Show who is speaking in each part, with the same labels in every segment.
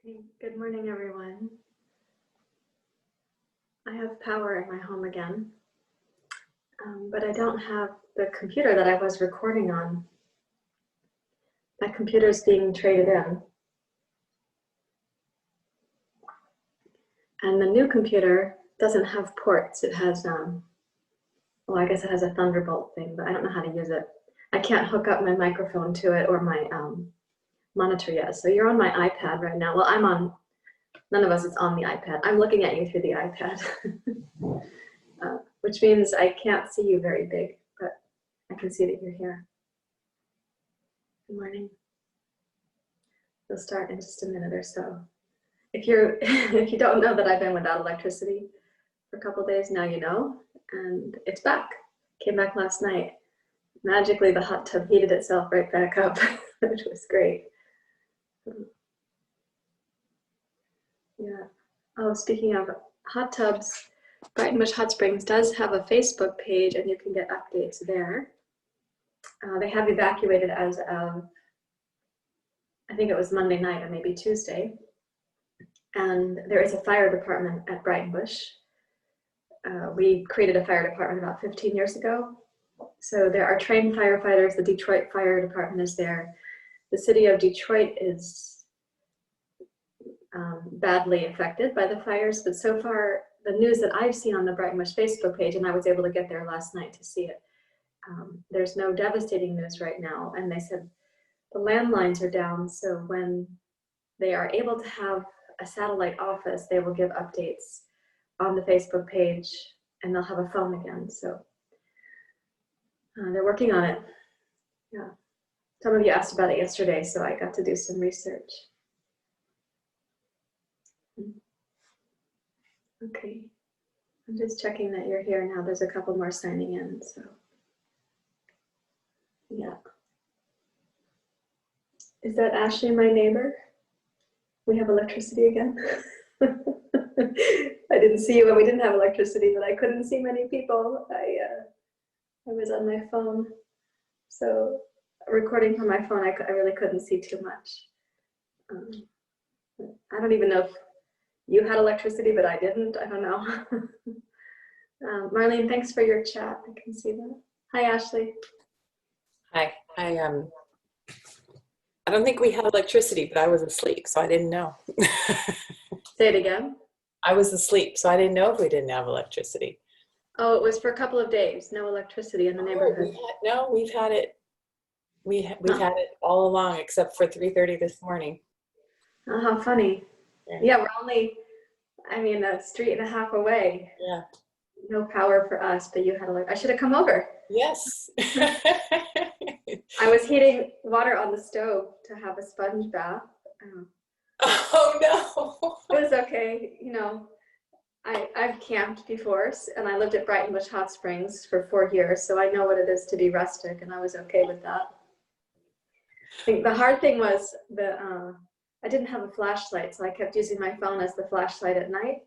Speaker 1: Okay, good morning, everyone. I have power in my home again, but I don't have the computer that I was recording on. That computer is being traded in. And the new computer doesn't have ports. It has, well, I guess it has a Thunderbolt thing, but I don't know how to use it. I can't hook up my microphone to it or my monitor yet. So you're on my iPad right now. Well, I'm on, none of us is on the iPad. I'm looking at you through the iPad, which means I can't see you very big, but I can see that you're here. Good morning. We'll start in just a minute or so. If you don't know that I've been without electricity for a couple of days, now you know, and it's back. Came back last night. Magically, the hot tub heated itself right back up, which was great. Yeah. Oh, speaking of hot tubs, Brighton Bush Hot Springs does have a Facebook page, and you can get updates there. They have evacuated as of, I think it was Monday night or maybe Tuesday. And there is a fire department at Brighton Bush. We created a fire department about 15 years ago. So there are trained firefighters. The Detroit Fire Department is there. The city of Detroit is badly affected by the fires, but so far the news that I've seen on the Brighton Bush Facebook page, and I was able to get there last night to see it, there's no devastating news right now. And they said the landlines are down, so when they are able to have a satellite office, they will give updates on the Facebook page, and they'll have a phone again. So they're working on it. Yeah. Some of you asked about it yesterday, so I got to do some research. Okay. I'm just checking that you're here now. There's a couple more signing in, so yeah. Is that Ashley, my neighbor? We have electricity again. I didn't see you when we didn't have electricity, but I couldn't see many people. I was on my phone, so recording from my phone, I really couldn't see too much. I don't even know if you had electricity, but I didn't. I don't know. Marlene, thanks for your chat. I can see that. Hi, Ashley.
Speaker 2: Hi. I don't think we had electricity, but I was asleep, so I didn't know.
Speaker 1: Say it again.
Speaker 2: I was asleep, so I didn't know if we didn't have electricity.
Speaker 1: Oh, it was for a couple of days. No electricity in the neighborhood.
Speaker 2: We've had it. We've had it all along, except for 3:30 this morning.
Speaker 1: Oh, how funny.
Speaker 2: Yeah,
Speaker 1: we're only, a street and a half away.
Speaker 2: Yeah.
Speaker 1: No power for us, but you had I should have come over.
Speaker 2: Yes.
Speaker 1: I was heating water on the stove to have a sponge bath.
Speaker 2: Oh no.
Speaker 1: It was okay. I've camped before, and I lived at Brighton Bush Hot Springs for 4 years, so I know what it is to be rustic, and I was okay with that. I think the hard thing was I didn't have a flashlight, so I kept using my phone as the flashlight at night.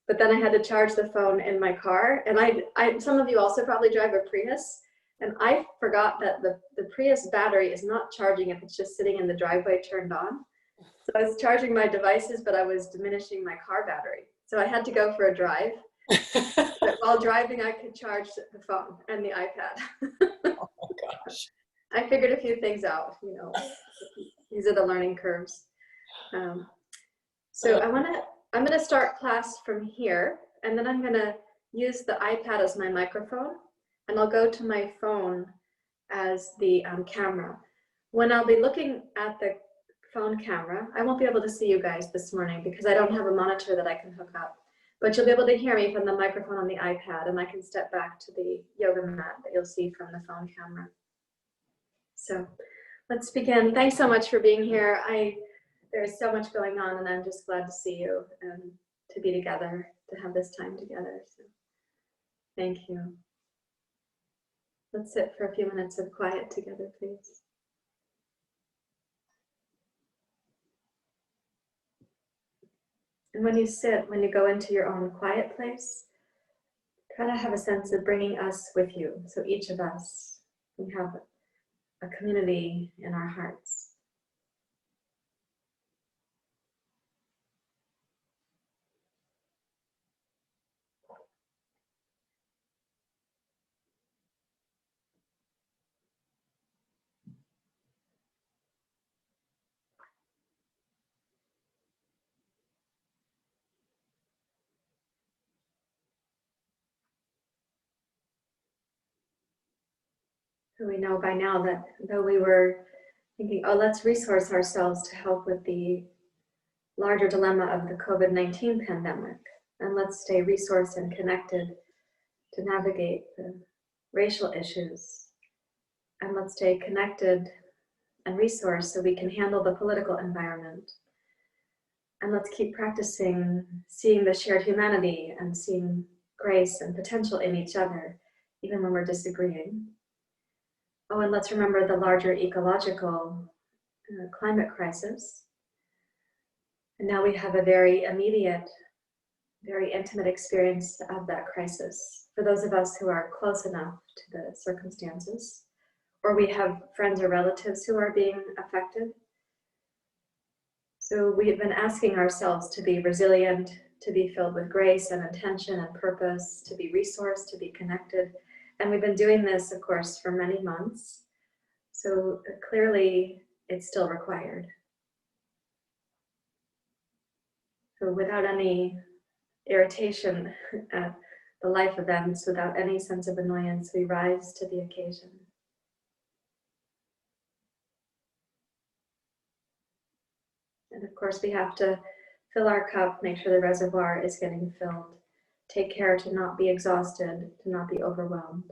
Speaker 1: But then I had to charge the phone in my car. And some of you also probably drive a Prius. And I forgot that the Prius battery is not charging if it's just sitting in the driveway turned on. So I was charging my devices, but I was diminishing my car battery. So I had to go for a drive. But while driving, I could charge the phone and the iPad.
Speaker 2: Oh my gosh.
Speaker 1: I figured a few things out, These are the learning curves. So I'm gonna start class from here, and then I'm gonna use the iPad as my microphone, and I'll go to my phone as the camera. When I'll be looking at the phone camera, I won't be able to see you guys this morning because I don't have a monitor that I can hook up, but you'll be able to hear me from the microphone on the iPad, and I can step back to the yoga mat that you'll see from the phone camera. So let's begin. Thanks so much for being here. There's so much going on, and I'm just glad to see you and to be together, to have this time together. So thank you. Let's sit for a few minutes of quiet together, please. And when you sit, when you go into your own quiet place, try to have a sense of bringing us with you. So each of us, we have a community in our hearts. We know by now that though we were thinking, oh, let's resource ourselves to help with the larger dilemma of the COVID-19 pandemic, and let's stay resourced and connected to navigate the racial issues, and let's stay connected and resourced so we can handle the political environment. And let's keep practicing seeing the shared humanity and seeing grace and potential in each other, even when we're disagreeing. Oh, and let's remember the larger ecological climate crisis. And now we have a very immediate, very intimate experience of that crisis for those of us who are close enough to the circumstances, or we have friends or relatives who are being affected. So we've been asking ourselves to be resilient, to be filled with grace and intention and purpose, to be resourced, to be connected. And we've been doing this, of course, for many months. So clearly it's still required. So without any irritation at the life events, without any sense of annoyance, we rise to the occasion. And of course, we have to fill our cup, make sure the reservoir is getting filled. Take care to not be exhausted, to not be overwhelmed.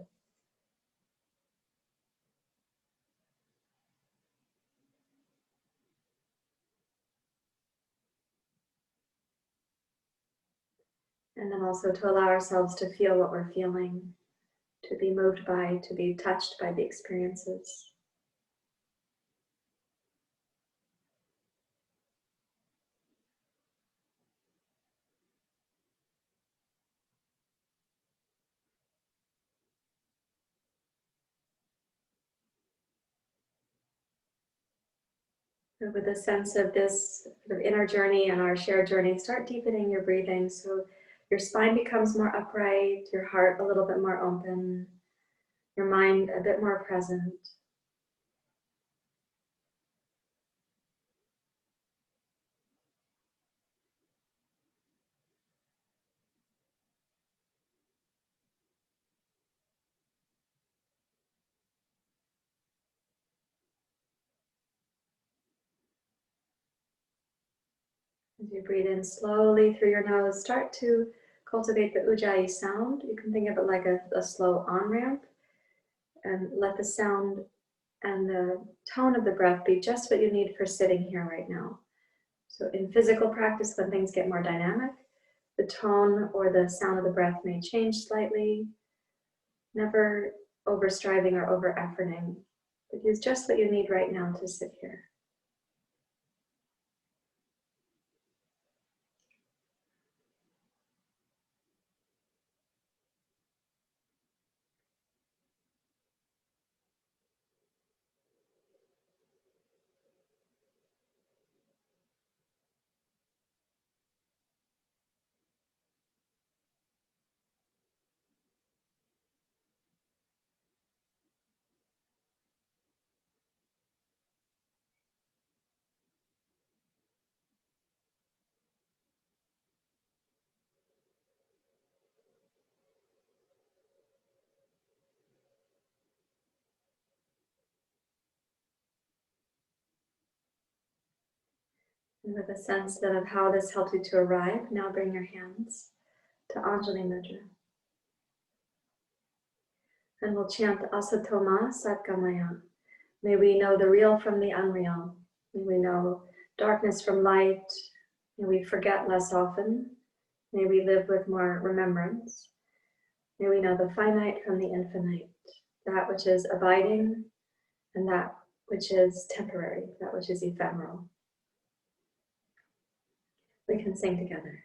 Speaker 1: And then also to allow ourselves to feel what we're feeling, to be moved by, to be touched by the experiences. So with a sense of this sort of inner journey and our shared journey, start deepening your breathing so your spine becomes more upright, your heart a little bit more open, your mind a bit more present. As you breathe in slowly through your nose, start to cultivate the ujjayi sound. You can think of it like a slow on-ramp, and let the sound and the tone of the breath be just what you need for sitting here right now. So in physical practice, when things get more dynamic, the tone or the sound of the breath may change slightly. Never over striving or over efforting, but use just what you need right now to sit here. And with a sense then of how this helped you to arrive, now bring your hands to Anjali Mudra. And we'll chant Asatoma Satgamaya. May we know the real from the unreal. May we know darkness from light. May we forget less often. May we live with more remembrance. May we know the finite from the infinite, that which is abiding and that which is temporary, that which is ephemeral. We can sing together.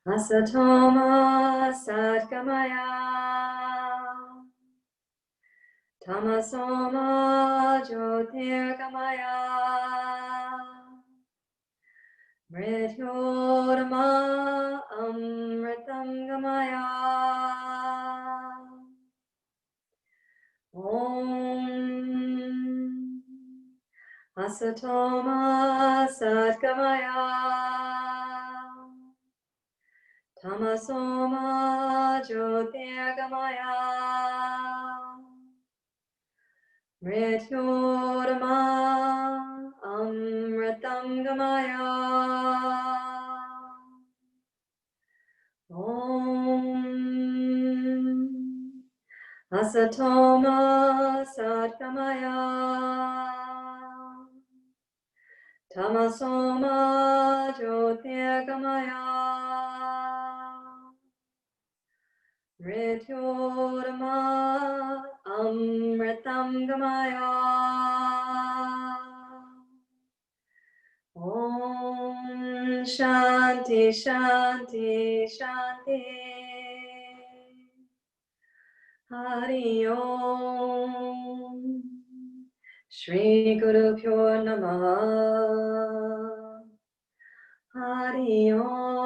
Speaker 1: Asatoma Satgamaya Tamasoma Jyotirgamaya Mrityorma Amritam Gamaya Om Asatoma Satgamaya Tamasoma Jyotirgamaya Mrityorama Amritam Gamaya Om Asatoma Satgamaya Tamasoma Jyotirgamaya Mrityorama Amritam Gamaya Om Shanti Shanti Shanti Hari Om Shri Guru Pyo Namaha Hari Om.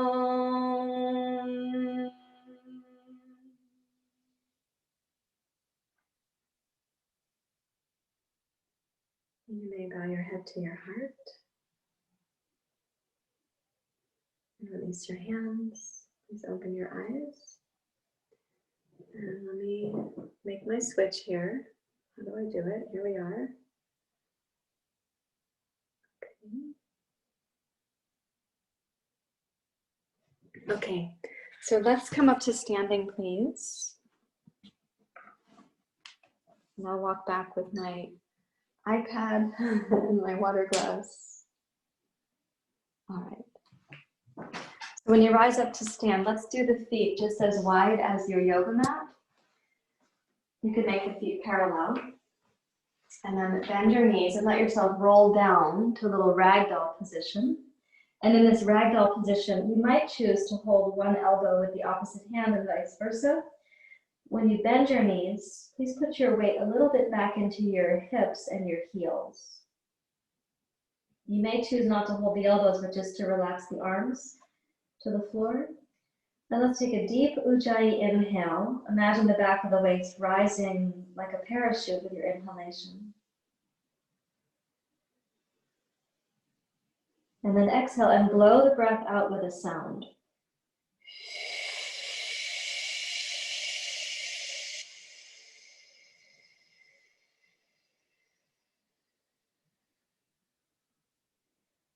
Speaker 1: You may bow your head to your heart and release your hands. Please open your eyes. And let me make my switch here. How do I do it? Here we are. Okay, so let's come up to standing, please. And I'll walk back with my iPad and my water glass. All right. So when you rise up to stand, let's do the feet just as wide as your yoga mat. You can make the feet parallel. And then bend your knees and let yourself roll down to a little ragdoll position. And in this ragdoll position, you might choose to hold one elbow with the opposite hand and vice versa. When you bend your knees, please put your weight a little bit back into your hips and your heels. You may choose not to hold the elbows, but just to relax the arms to the floor. Then let's take a deep Ujjayi inhale. Imagine the back of the weights rising like a parachute with your inhalation. And then exhale and blow the breath out with a sound.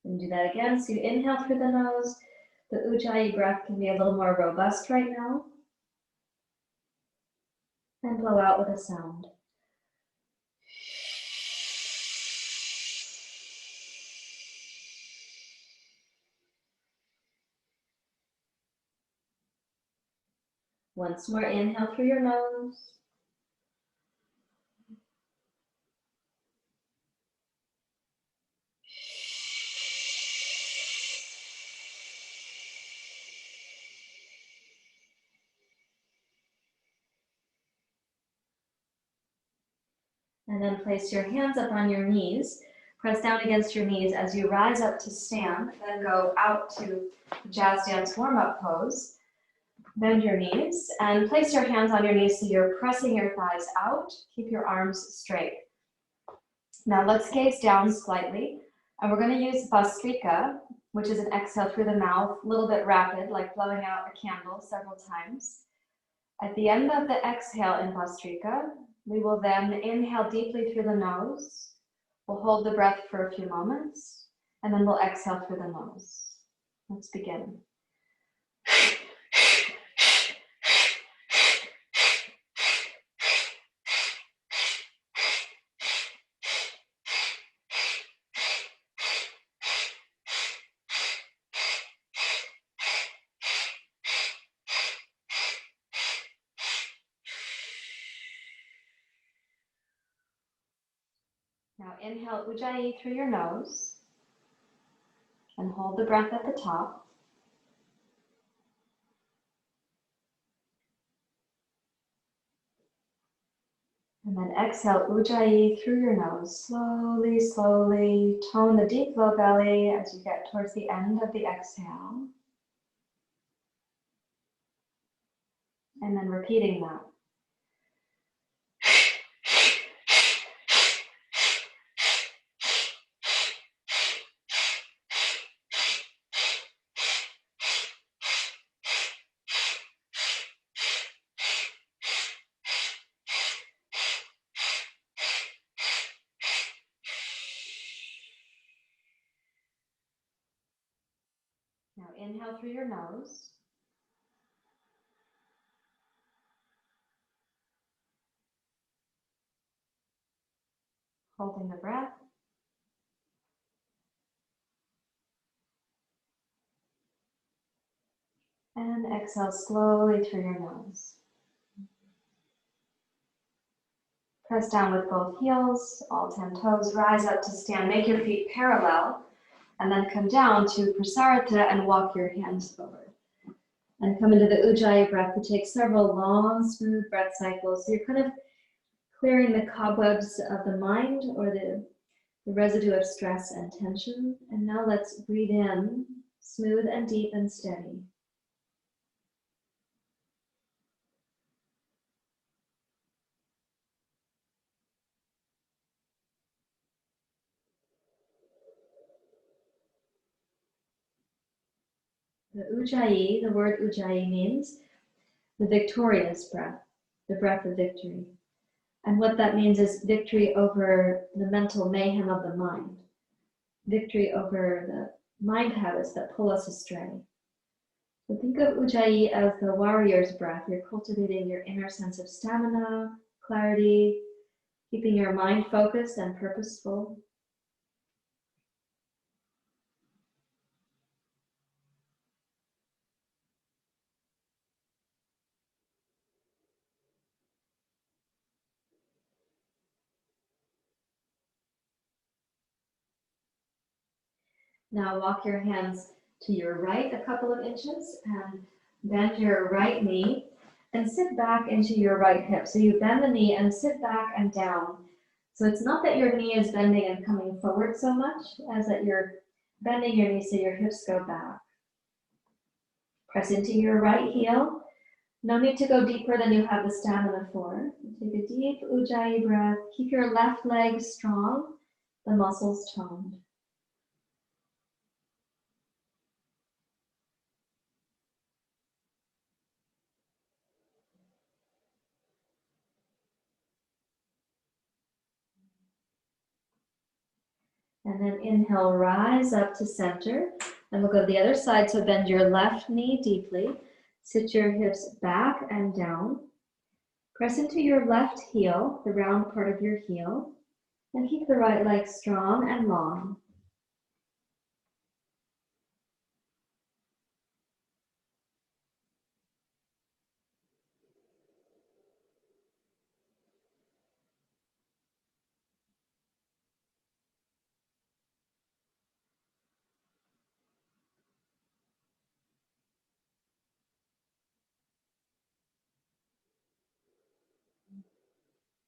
Speaker 1: And do that again. So you inhale through the nose. The Ujjayi breath can be a little more robust right now. And blow out with a sound. Once more, inhale through your nose. And then place your hands up on your knees. Press down against your knees as you rise up to stand. Then go out to jazz dance warm-up pose. Bend your knees and place your hands on your knees so you're pressing your thighs out. Keep your arms straight. Now let's gaze down slightly. And we're going to use Bhastrika, which is an exhale through the mouth, a little bit rapid, like blowing out a candle several times. At the end of the exhale in Bhastrika, we will then inhale deeply through the nose. We'll hold the breath for a few moments, and then we'll exhale through the nose. Let's begin. Now inhale Ujjayi through your nose and hold the breath at the top. And then exhale Ujjayi through your nose. Slowly, slowly tone the deep low belly as you get towards the end of the exhale. And then repeating that. Now inhale through your nose. Holding the breath. And exhale slowly through your nose. Press down with both heels, all 10 toes, rise up to stand, make your feet parallel, and then come down to Prasarita and walk your hands forward. And come into the Ujjayi breath to take several long, smooth breath cycles. So you're kind of clearing the cobwebs of the mind or the residue of stress and tension. And now let's breathe in, smooth and deep and steady. The Ujjayi, the word Ujjayi means the victorious breath, the breath of victory. And what that means is victory over the mental mayhem of the mind, victory over the mind habits that pull us astray. So think of Ujjayi as the warrior's breath. You're cultivating your inner sense of stamina, clarity, keeping your mind focused and purposeful. Now walk your hands to your right a couple of inches and bend your right knee and sit back into your right hip. So you bend the knee and sit back and down. So it's not that your knee is bending and coming forward so much as that you're bending your knee so your hips go back. Press into your right heel. No need to go deeper than you have the stamina for. Take a deep Ujjayi breath. Keep your left leg strong, the muscles toned. And then inhale, rise up to center. And we'll go to the other side. So bend your left knee deeply. Sit your hips back and down. Press into your left heel, the round part of your heel. And keep the right leg strong and long.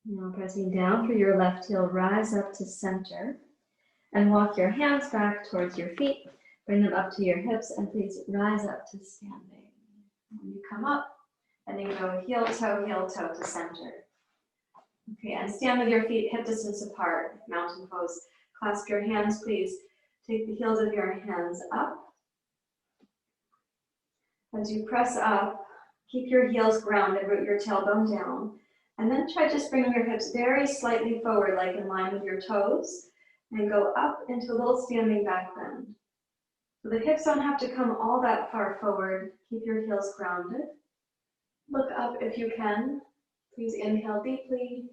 Speaker 1: Now pressing down through your left heel, rise up to center. And walk your hands back towards your feet. Bring them up to your hips and please rise up to standing. When you come up, and then go heel toe to center. Okay, and stand with your feet hip distance apart, mountain pose. Clasp your hands, please. Take the heels of your hands up. As you press up, keep your heels grounded, root your tailbone down. And then try just bringing your hips very slightly forward, like in line with your toes. And go up into a little standing back bend. So the hips don't have to come all that far forward. Keep your heels grounded. Look up if you can. Please inhale deeply.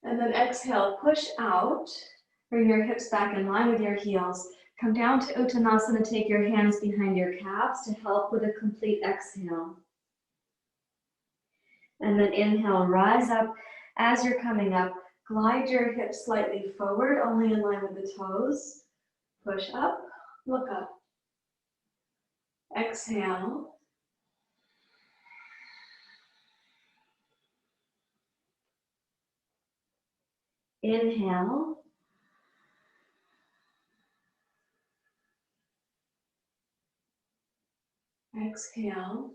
Speaker 1: And then exhale, push out. Bring your hips back in line with your heels. Come down to Uttanasana. Take your hands behind your calves to help with a complete exhale. And then inhale, rise up. As you're coming up, glide your hips slightly forward, only in line with the toes. Push up, look up. Exhale. Inhale. Exhale.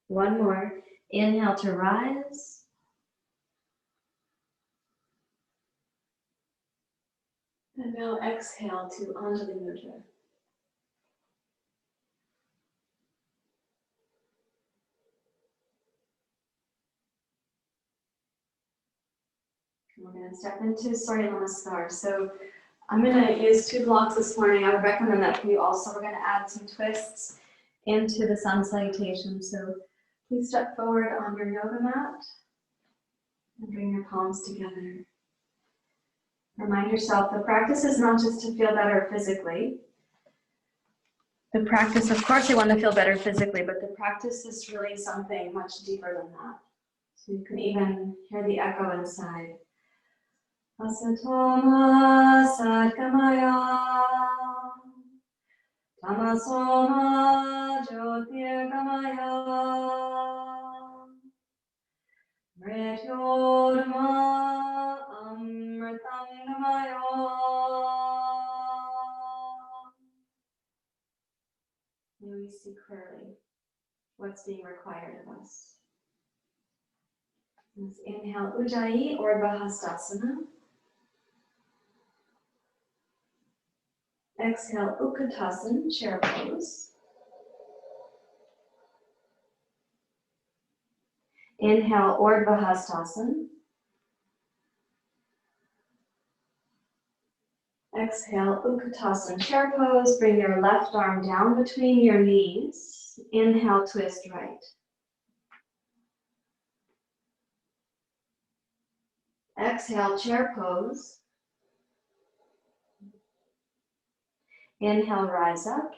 Speaker 1: One more. Inhale to rise. And now exhale to Anjali Mudra. And step into Surya Namaskar. So I'm going to use 2 blocks this morning. I would recommend that for you also. We're going to add some twists into the sun salutation. So please step forward on your yoga mat and bring your palms together. Remind yourself the practice is not just to feel better physically. The practice, of course, you want to feel better physically, but the practice is really something much deeper than that. So you can even hear the echo inside. Asatoma Satgamaya Tamasoma Jyotirgamaya Mrityorma Amritangamaya. May we see clearly what's being required of us. Let's inhale Ujjayi or Bahastasana. Exhale Utkatasana, chair pose. Inhale Urdhva Hastasana. Exhale Utkatasana, chair pose. Bring your left arm down between your knees. Inhale, twist right. Exhale, chair pose. Inhale, rise up.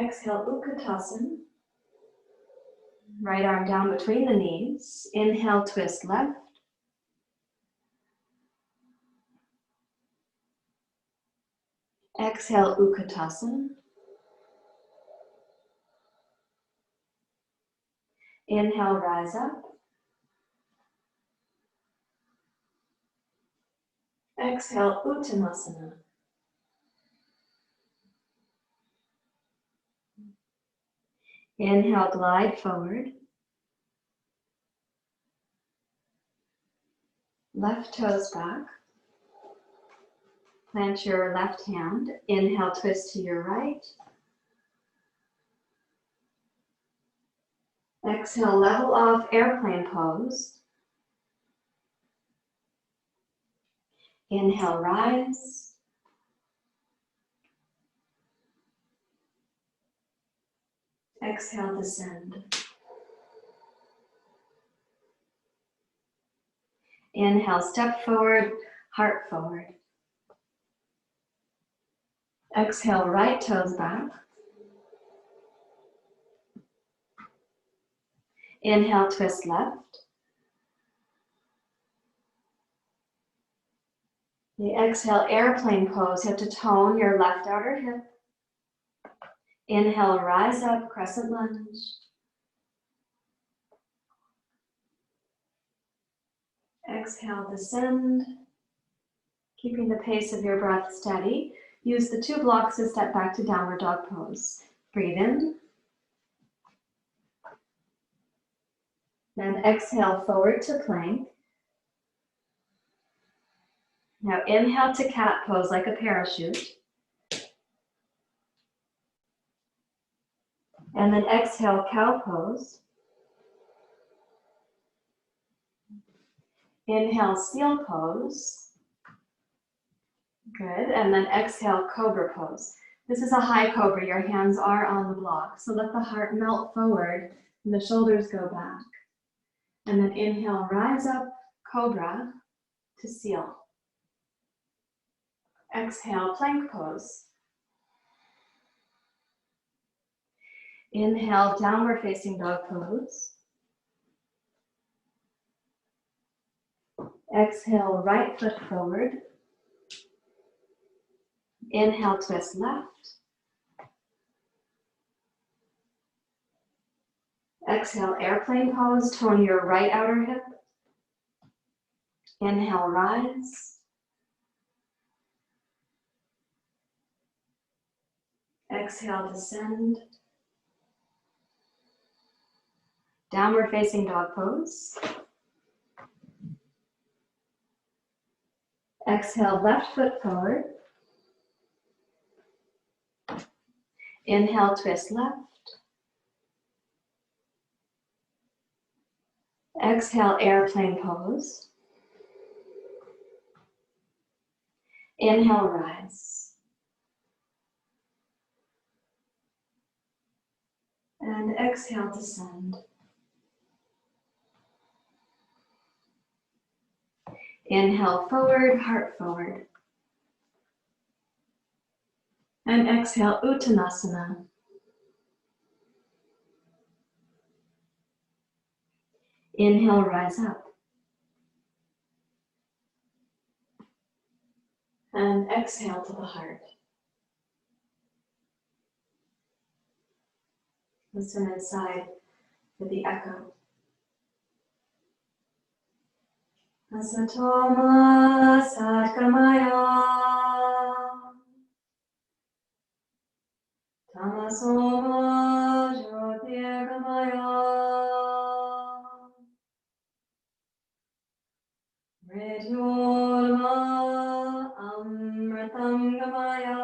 Speaker 1: Exhale, Utkatasana. Right arm down between the knees. Inhale, twist left. Exhale, Utkatasana. Inhale, rise up. Exhale, Uttanasana. Inhale, glide forward. Left toes back. Plant your left hand. Inhale, twist to your right. Exhale, level off, airplane pose. Inhale, rise. Exhale, descend. Inhale, step forward, heart forward. Exhale, right toes back. Inhale, twist left. The exhale, airplane pose. You have to tone your left outer hip. Inhale, rise up, crescent lunge. Exhale, descend. Keeping the pace of your breath steady. Use the 2 blocks to step back to downward dog pose. Breathe in. Then exhale, forward to plank. Now inhale to cat pose like a parachute. And then exhale, cow pose. Inhale, seal pose. Good. And then exhale, cobra pose. This is a high cobra. Your hands are on the block. So let the heart melt forward and the shoulders go back. And then inhale, rise up, cobra to seal. Exhale, plank pose. Inhale, downward facing dog pose. Exhale, right foot forward. Inhale, twist left. Exhale, airplane pose. Tone your right outer hip. Inhale, rise. Exhale, descend. Downward facing dog pose. Exhale, left foot forward. Inhale, twist left. Exhale, airplane pose. Inhale, rise. And exhale, descend. Inhale, forward, heart forward. And exhale, Uttanasana. Inhale, rise up. And exhale to the heart. Listen inside for the echo. Asatoma satkamaya. Tamasoma jyotirgamaya. Mrityorma amritam gamaya.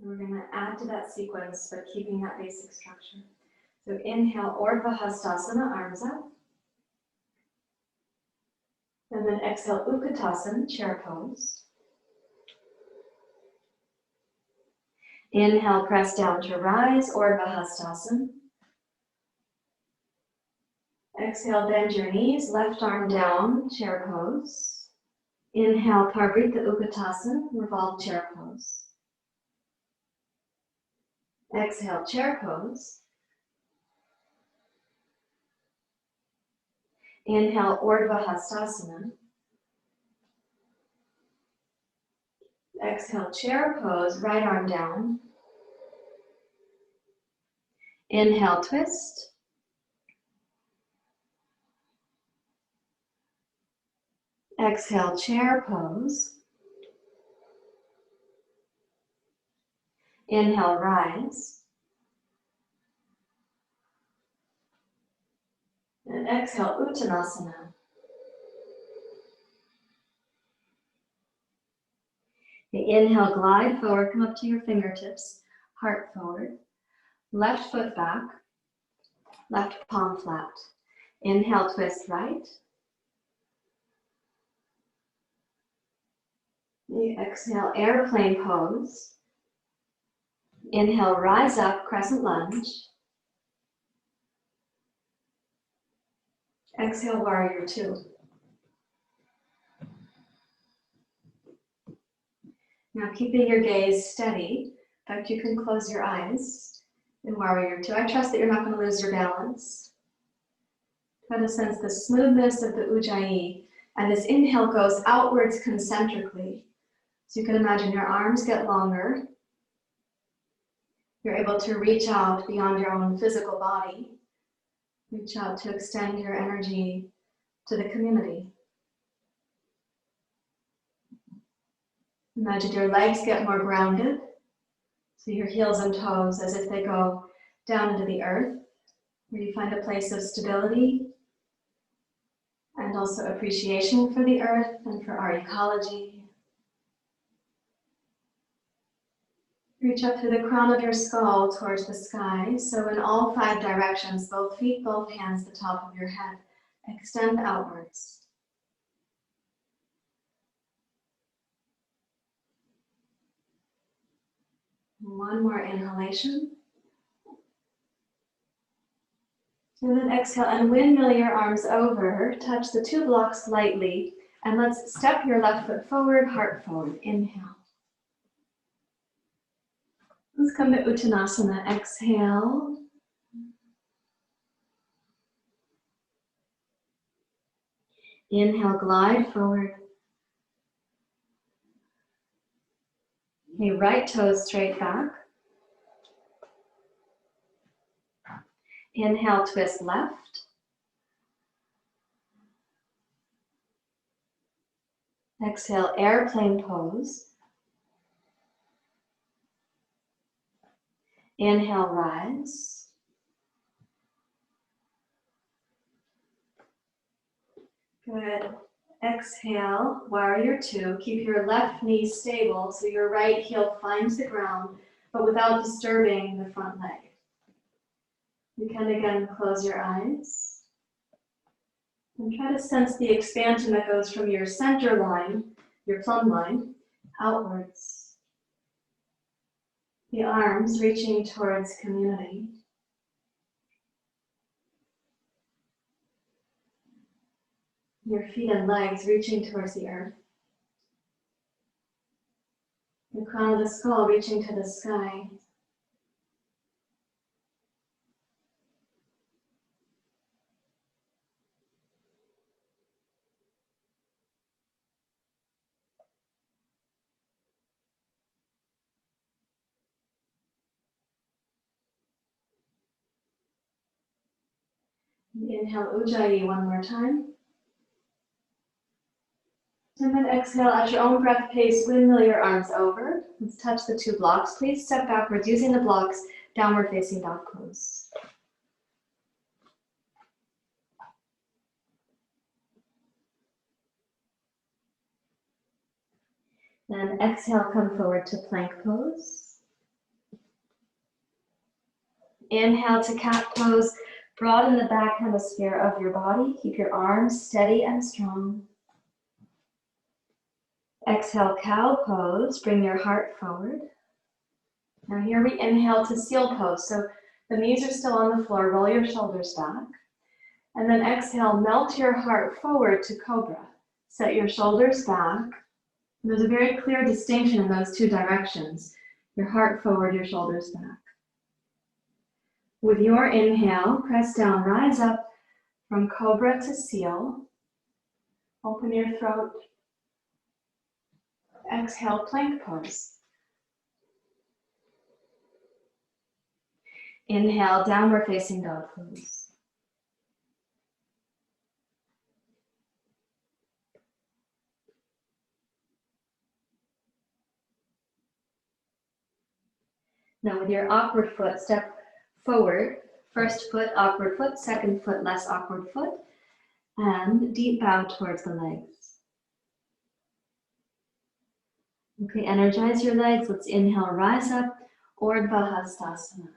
Speaker 1: We're going to add to that sequence, but keeping that basic structure. So inhale, Urdhva Hastasana, arms up. And then exhale, Utkatasana, chair pose. Inhale, press down to rise, Urdhva Hastasana. Exhale, bend your knees, left arm down, chair pose. Inhale, Parvrita Utkatasana, revolve chair pose. Exhale, chair pose. Inhale, Urdhva Hastasana. Exhale, chair pose, right arm down. Inhale, twist. Exhale, chair pose. Inhale, rise. And exhale, Uttanasana. Inhale, glide forward, come up to your fingertips, heart forward. Left foot back, left palm flat. Inhale, twist right. Exhale, airplane pose. Inhale, rise up, crescent lunge. Exhale, warrior two. Now keeping your gaze steady, in fact you can close your eyes in warrior two. I trust that you're not going to lose your balance. Try to sense the smoothness of the Ujjayi, and this inhale goes outwards concentrically. So you can imagine your arms get longer. You're able to reach out beyond your own physical body. Reach out to extend your energy to the community. Imagine your legs get more grounded. So your heels and toes as if they go down into the earth, where you find a place of stability and also appreciation for the earth and for our ecology. Reach up through the crown of your skull towards the sky. So in all five directions, both feet, both hands, the top of your head. Extend outwards. One more inhalation. And then exhale and windmill your arms over. Touch the two blocks lightly. And let's step your left foot forward, heart forward. Inhale. Let's come to Uttanasana. Exhale. Inhale, glide forward. Okay, right toes straight back. Inhale, twist left. Exhale, airplane pose. Inhale, rise. Good. Exhale, warrior two. Keep your left knee stable so your right heel finds the ground, but without disturbing the front leg. You can again close your eyes and try to sense the expansion that goes from your center line, your plumb line, outwards. The arms reaching towards community. Your feet and legs reaching towards the earth. The crown of the skull reaching to the sky. Inhale Ujjayi one more time. And then exhale at your own breath pace, windmill your arms over. Let's touch the two blocks. Please step backwards using the blocks, downward facing dog pose. Then exhale, come forward to plank pose. Inhale to cat pose. Broaden the back hemisphere of your body. Keep your arms steady and strong. Exhale, cow pose. Bring your heart forward. Now here we inhale to seal pose. So the knees are still on the floor. Roll your shoulders back. And then exhale, melt your heart forward to cobra. Set your shoulders back. There's a very clear distinction in those two directions. Your heart forward, your shoulders back. With your inhale, press down, rise up from cobra to seal. Open your throat. Exhale, plank pose. Inhale, downward facing dog pose. Now with your awkward foot, step forward. First foot, awkward foot. Second foot, less awkward foot. And deep bow towards the legs. Okay, energize your legs. Let's inhale, rise up. Urdhva Hastasana.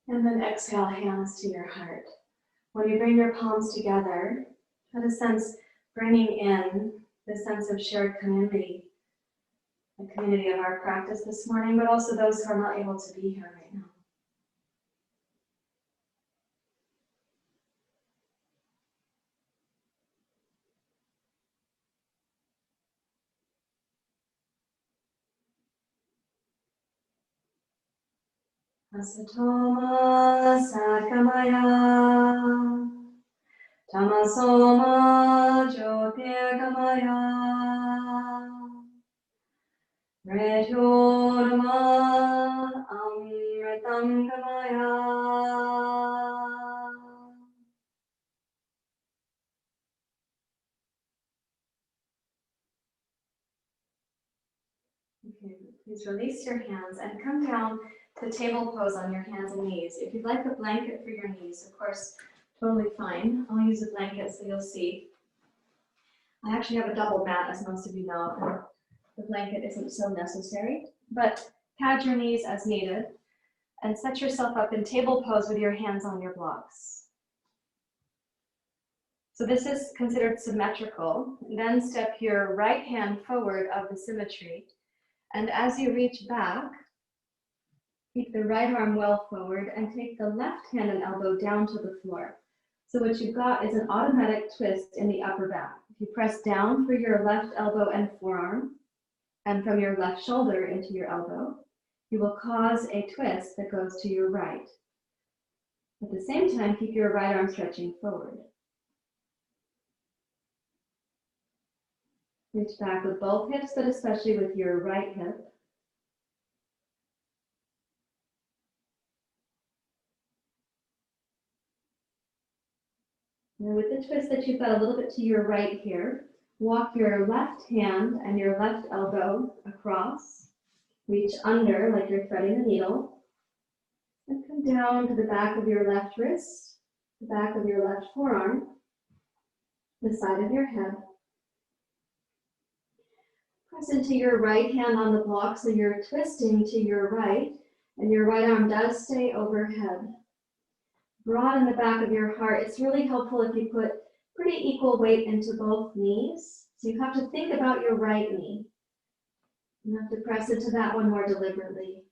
Speaker 1: And then exhale, hands to your heart. When you bring your palms together, try to sense bringing in the sense of shared community. The community of our practice this morning, but also those who are not able to be here right now. Asatoma Satgamaya Tamasoma Jyotirgamaya Mrityorma Amritam Gamaya. Okay, please release your hands and come down to table pose on your hands and knees. If you'd like a blanket for your knees, of course, totally fine. I'll use a blanket so you'll see. I actually have a double mat, as most of you know, and the blanket isn't so necessary, but pad your knees as needed and set yourself up in table pose with your hands on your blocks. So this is considered symmetrical. Then step your right hand forward of the symmetry, and as you reach back, keep the right arm well forward and take the left hand and elbow down to the floor. So what you've got is an automatic twist in the upper back. If you press down for your left elbow and forearm, and from your left shoulder into your elbow, you will cause a twist that goes to your right. At the same time, keep your right arm stretching forward. Reach back with both hips, but especially with your right hip. And with the twist that you've got a little bit to your right here, walk your left hand and your left elbow across. Reach under like you're threading a needle. And come down to the back of your left wrist. the back of your left forearm, the side of your head. Press into your right hand on the block so you're twisting to your right, and your right arm does stay overhead. Broaden the back of your heart. It's really helpful if you put pretty equal weight into both knees. So you have to think about your right knee. You have to press into that one more deliberately.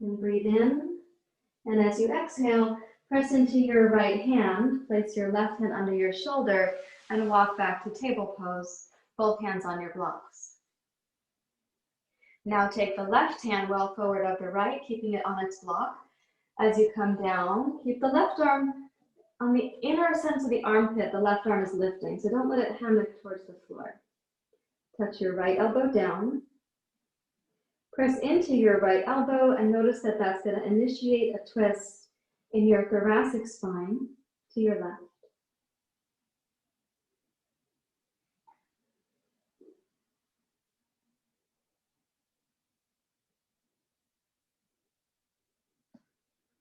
Speaker 1: And breathe in. And as you exhale, press into your right hand. Place your left hand under your shoulder and walk back to table pose, both hands on your blocks. Now take the left hand well forward of the right, keeping it on its block. As you come down, keep the left arm on the inner sense of the armpit. The left arm is lifting, so don't let it hammock towards the floor. Touch your right elbow down. Press into your right elbow and notice that that's going to initiate a twist in your thoracic spine to your left.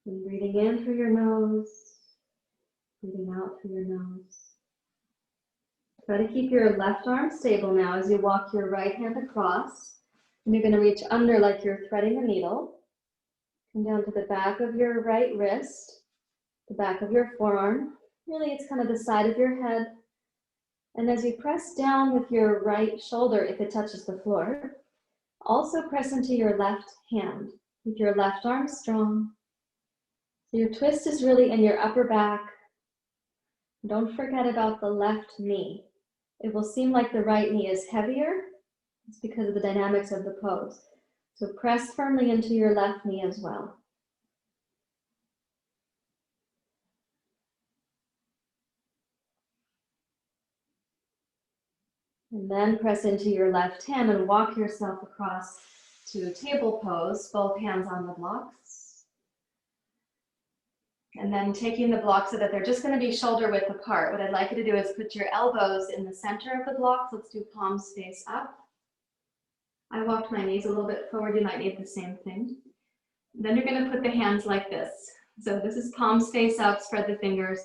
Speaker 1: And breathing in through your nose, breathing out through your nose. Try to keep your left arm stable now as you walk your right hand across. And you're going to reach under like you're threading a needle. Come down to the back of your right wrist, the back of your forearm. Really, it's kind of the side of your head. And as you press down with your right shoulder, if it touches the floor, also press into your left hand. Keep your left arm strong. So your twist is really in your upper back. Don't forget about the left knee. It will seem like the right knee is heavier. It's because of the dynamics of the pose. So press firmly into your left knee as well. And then press into your left hand and walk yourself across to table pose, both hands on the blocks. And then taking the blocks so that they're just going to be shoulder width apart. What I'd like you to do is put your elbows in the center of the blocks. Let's do palms face up. I walked my knees a little bit forward. You might need the same thing. Then you're going to put the hands like this. So this is palms face up, spread the fingers,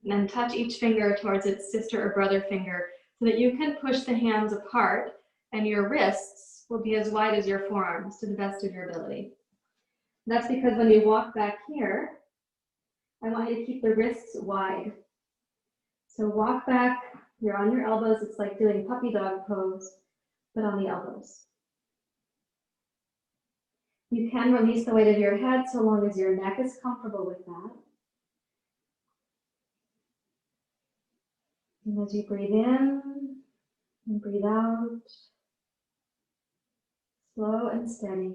Speaker 1: and then touch each finger towards its sister or brother finger so that you can push the hands apart and your wrists will be as wide as your forearms to the best of your ability. That's because when you walk back here, I want you to keep the wrists wide. So walk back, you're on your elbows. It's like doing puppy dog pose, but on the elbows. You can release the weight of your head so long as your neck is comfortable with that. And as you breathe in and breathe out, slow and steady.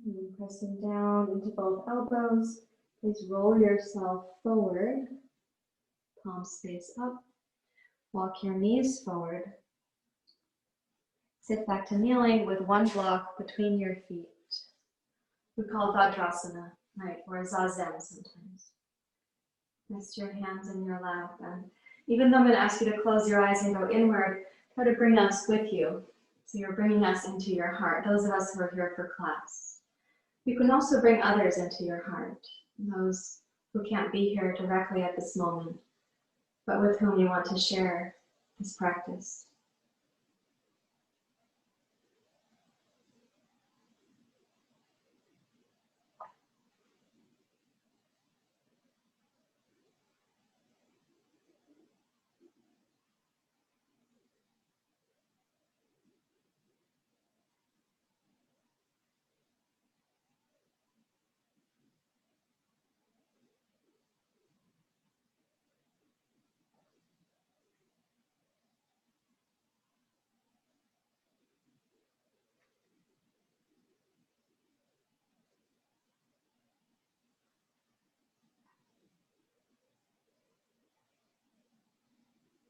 Speaker 1: And then pressing down into both elbows, please roll yourself forward, palms face up, walk your knees forward. Sit back to kneeling with one block between your feet. We call Dhadrasana, right, or Zazen sometimes. Rest your hands in your lap, and even though I'm going to ask you to close your eyes and go inward, try to bring us with you. So you're bringing us into your heart, those of us who are here for class. You can also bring others into your heart, those who can't be here directly at this moment, but with whom you want to share this practice.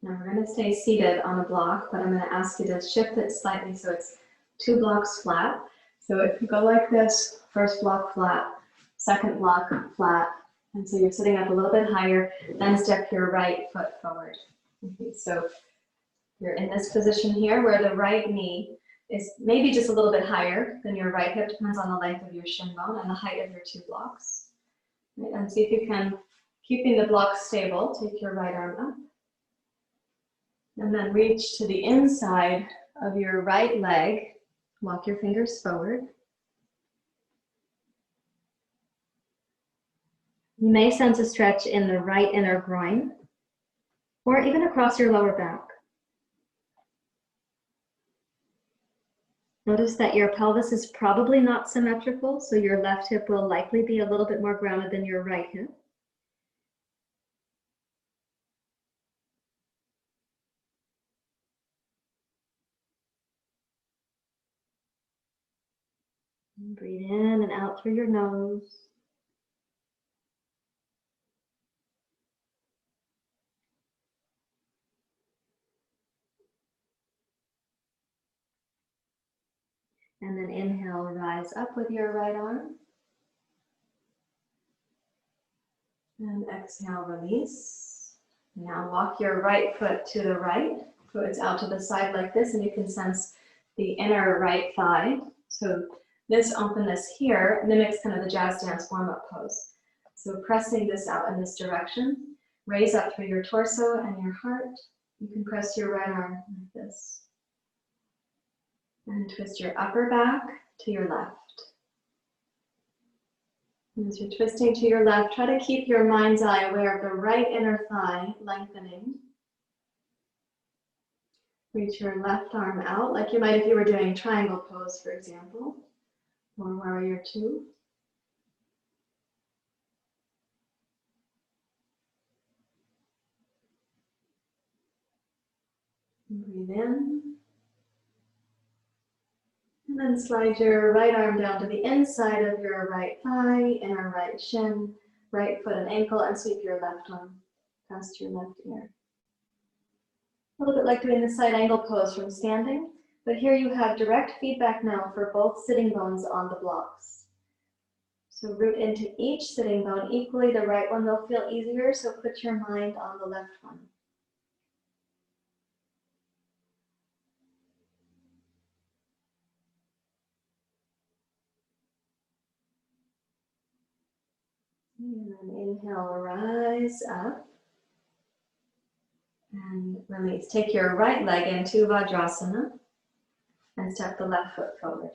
Speaker 1: Now we're going to stay seated on a block, but I'm going to ask you to shift it slightly so it's 2 blocks flat. So if you go like this, first block flat, second block flat, and so you're sitting up a little bit higher, then step your right foot forward. Okay, so you're in this position here where the right knee is maybe just a little bit higher than your right hip, depends on the length of your shin bone and the height of your 2 blocks. Right, and see if you can, keeping the block stable, take your right arm up. And then reach to the inside of your right leg. Walk your fingers forward. You may sense a stretch in the right inner groin, or even across your lower back. Notice that your pelvis is probably not symmetrical, so your left hip will likely be a little bit more grounded than your right hip. And breathe in and out through your nose. And then inhale, rise up with your right arm. And exhale, release. Now walk your right foot to the right. Foot is out to the side like this, and you can sense the inner right thigh. So this openness here mimics kind of the jazz dance warm-up pose. So pressing this out in this direction, raise up through your torso and your heart. You can press your right arm like this. And twist your upper back to your left. And as you're twisting to your left, try to keep your mind's eye aware of the right inner thigh lengthening. Reach your left arm out, like you might if you were doing triangle pose, for example, or warrior 2. And breathe in. And then slide your right arm down to the inside of your right thigh, inner right shin, right foot and ankle, and sweep your left arm past your left ear. A little bit like doing the side angle pose from standing, but here you have direct feedback now for both sitting bones on the blocks. So root into each sitting bone equally. The right one will feel easier, so put your mind on the left one. And then inhale, rise up. And release. Take your right leg into Dhadrasana and step the left foot forward.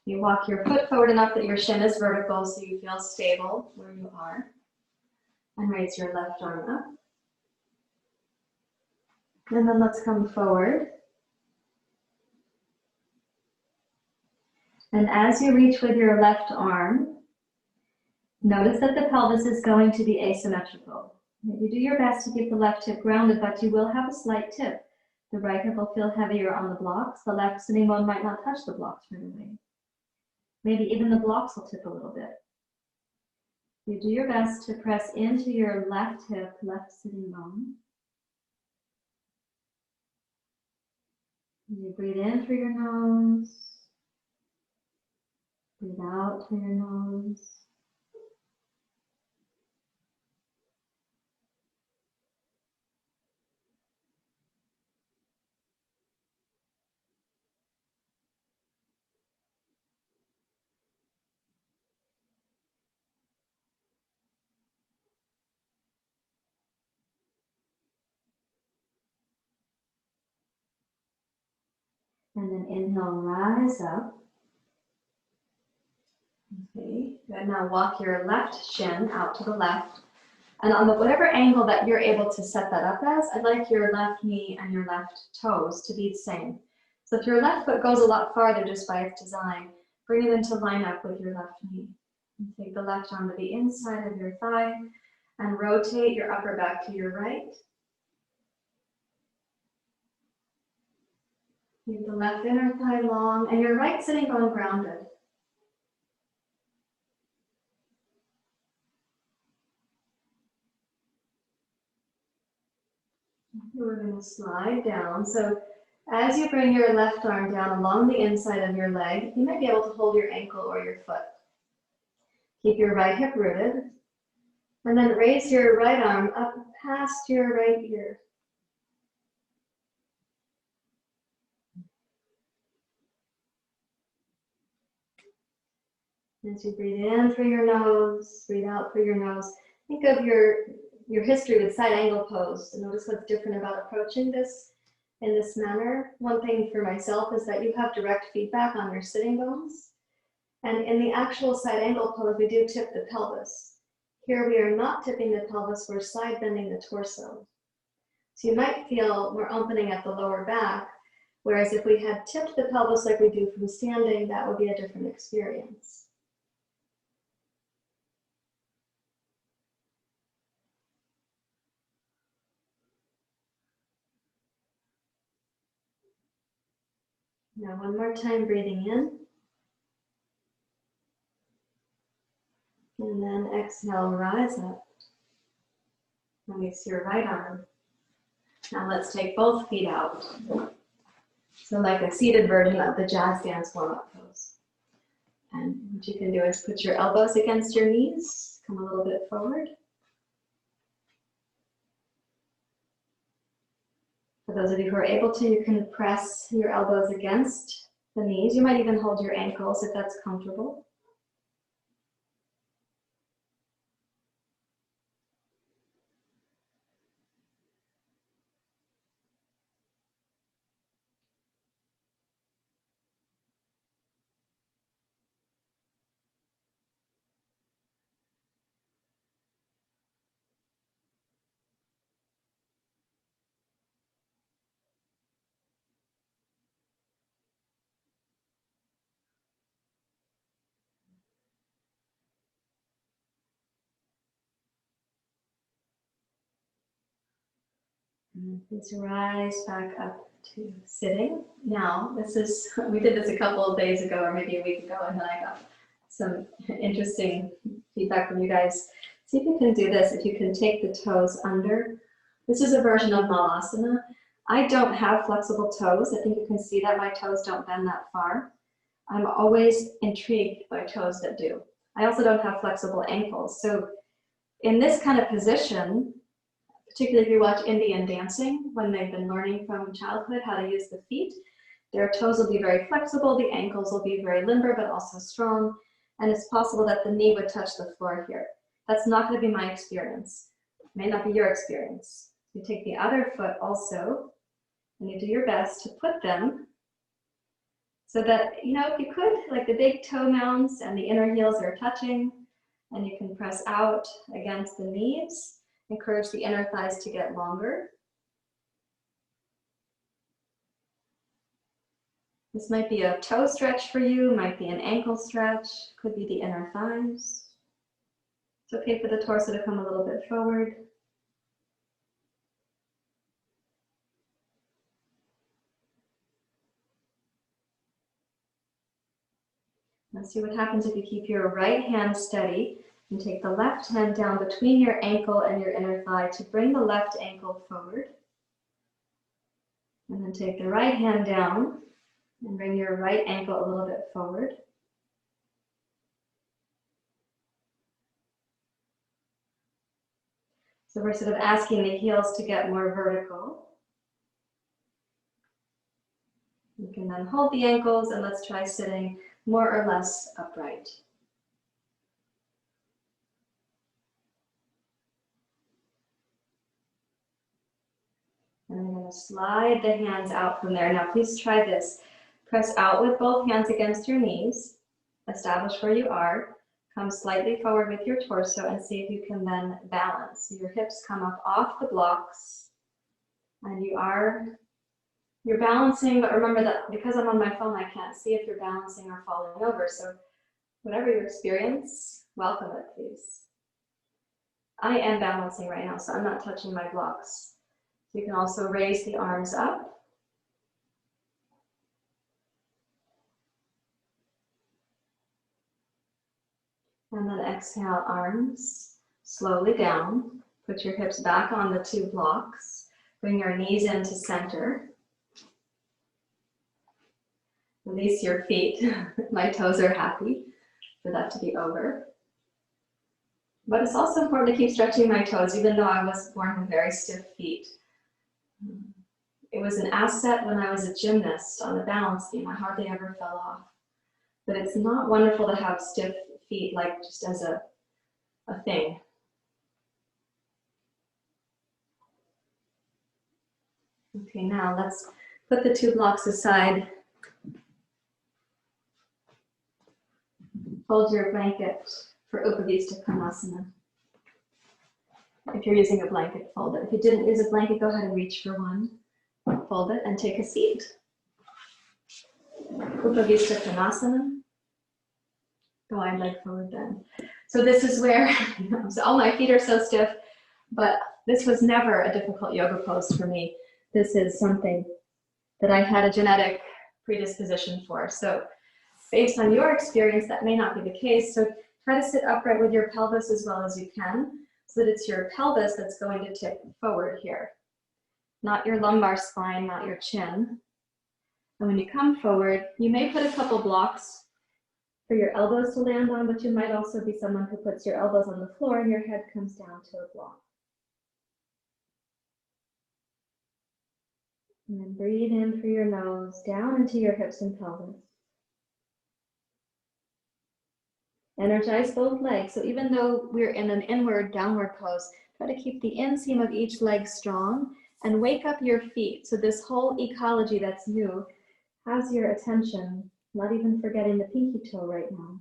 Speaker 1: You walk your foot forward enough that your shin is vertical so you feel stable where you are. And raise your left arm up. And then let's come forward. And as you reach with your left arm, notice that the pelvis is going to be asymmetrical. You do your best to keep the left hip grounded, but you will have a slight tip. The right hip will feel heavier on the blocks. The left sitting bone might not touch the blocks right away. Maybe even the blocks will tip a little bit. You do your best to press into your left hip, left sitting bone. You breathe in through your nose. Breathe out through your nose. And then inhale, rise up. Okay, good. Now walk your left shin out to the left. And on whatever angle that you're able to set that up as, I'd like your left knee and your left toes to be the same. So if your left foot goes a lot farther just by its design, bring it into line up with your left knee. And take the left arm to the inside of your thigh and rotate your upper back to your right. Keep the left inner thigh long and your right sitting bone grounded. We're going to slide down. So as you bring your left arm down along the inside of your leg, you might be able to hold your ankle or your foot. Keep your right hip rooted. And then raise your right arm up past your right ear. As you breathe in through your nose, breathe out through your nose. Think of your history with side angle pose. Notice what's different about approaching this in this manner. One thing for myself is that you have direct feedback on your sitting bones. And in the actual side angle pose, we do tip the pelvis. Here we are not tipping the pelvis, we're side bending the torso. So you might feel more opening at the lower back, whereas if we had tipped the pelvis like we do from standing, that would be a different experience. Now one more time, breathing in. And then exhale, rise up. Release your right arm. Now let's take both feet out. So like a seated version of the jazz dance warm-up pose. And what you can do is put your elbows against your knees, come a little bit forward. For those of you who are able to, you can press your elbows against the knees. You might even hold your ankles if that's comfortable. And please rise back up to sitting. Now, we did this a couple of days ago or maybe a week ago, and then I got some interesting feedback from you guys. See if you can do this, if you can take the toes under. This is a version of Malasana. I don't have flexible toes. I think you can see that my toes don't bend that far. I'm always intrigued by toes that do. I also don't have flexible ankles. So in this kind of position, particularly if you watch Indian dancing, when they've been learning from childhood how to use the feet, their toes will be very flexible, the ankles will be very limber but also strong, and it's possible that the knee would touch the floor here. That's not going to be my experience. It may not be your experience. You take the other foot also, and you do your best to put them so that, if you could, like the big toe mounds and the inner heels are touching, and you can press out against the knees. Encourage the inner thighs to get longer. This might be a toe stretch for you, might be an ankle stretch, could be the inner thighs. It's okay for the torso to come a little bit forward. Let's see what happens if you keep your right hand steady and take the left hand down between your ankle and your inner thigh to bring the left ankle forward. And then take the right hand down and bring your right ankle a little bit forward. So we're sort of asking the heels to get more vertical. You can then hold the ankles and let's try sitting more or less upright. And I'm going to slide the hands out from there. Now please try this. Press out with both hands against your knees. Establish where you are. Come slightly forward with your torso and see if you can then balance. So your hips come up off the blocks. And you're balancing, but remember that because I'm on my phone, I can't see if you're balancing or falling over. So whatever your experience, welcome it, please. I am balancing right now, so I'm not touching my blocks. You can also raise the arms up. And then exhale, arms slowly down. Put your hips back on the two blocks. Bring your knees into center. Release your feet. My toes are happy for that to be over. But it's also important to keep stretching my toes, even though I was born with very stiff feet. It was an asset when I was a gymnast on the balance beam. I hardly ever fell off. But it's not wonderful to have stiff feet, like just as a thing. Okay, now let's put the two blocks aside. Fold your blanket for Upavista Konasana. If you're using a blanket, fold it. If you didn't use a blanket, go ahead and reach for one. Fold it and take a seat. Upavista Konasana. Wide leg forward bend. So this is where, so all my feet are so stiff, but this was never a difficult yoga pose for me. This is something that I had a genetic predisposition for. So based on your experience, that may not be the case. So try to sit upright with your pelvis as well as you can, so that it's your pelvis that's going to tip forward here, not your lumbar spine, not your chin. And when you come forward, you may put a couple blocks for your elbows to land on, but you might also be someone who puts your elbows on the floor and your head comes down to a block. And then breathe in through your nose, down into your hips and pelvis. Energize both legs. So even though we're in an inward downward pose, try to keep the inseam of each leg strong and wake up your feet. So this whole ecology that's new has your attention, not even forgetting the pinky toe right now.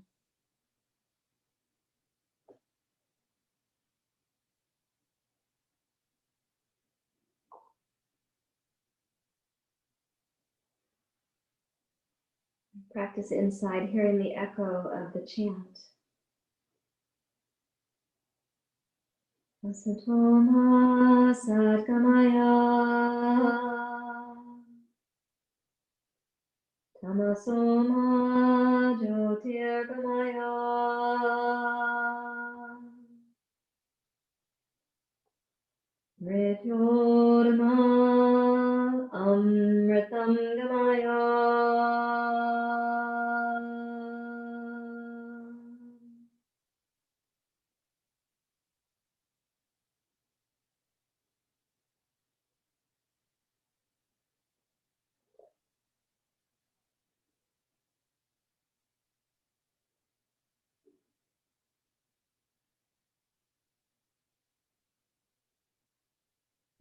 Speaker 1: Practice inside, hearing the echo of the chant. Asatoma Sadgamaya Tamasoma Jyotirgamaya Mrityorma Amritam Gamaya.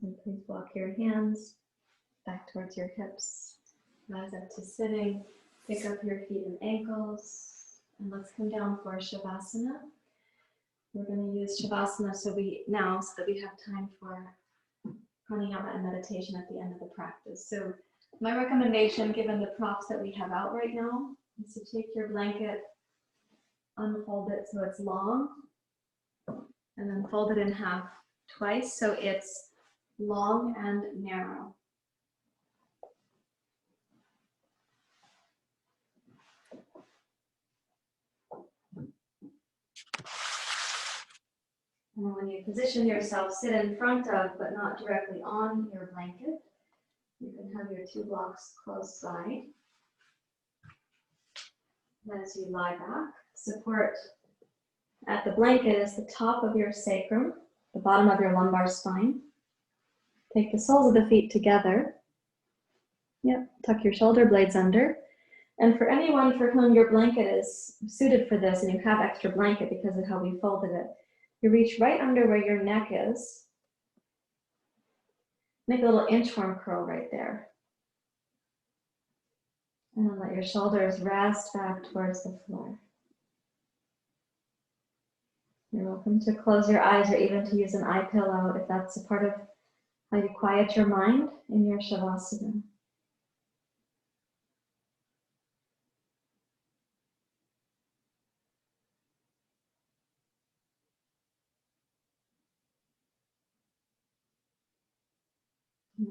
Speaker 1: And please walk your hands back towards your hips. Rise up to sitting. Pick up your feet and ankles. And let's come down for Savasana. We're going to use Savasana so that we have time for pranayama and meditation at the end of the practice. So my recommendation, given the props that we have out right now, is to take your blanket, unfold it so it's long, and then fold it in half twice so it's long and narrow. And when you position yourself, sit in front of, but not directly on your blanket. You can have your two blocks close by. As you lie back, support at the blanket is the top of your sacrum, the bottom of your lumbar spine. Take the soles of the feet together. Yep, tuck your shoulder blades under. And for anyone for whom your blanket is suited for this and you have extra blanket because of how we folded it, you reach right under where your neck is. Make a little inchworm curl right there. And then let your shoulders rest back towards the floor. You're welcome to close your eyes or even to use an eye pillow if that's a part of how you quiet your mind in your Shavasana.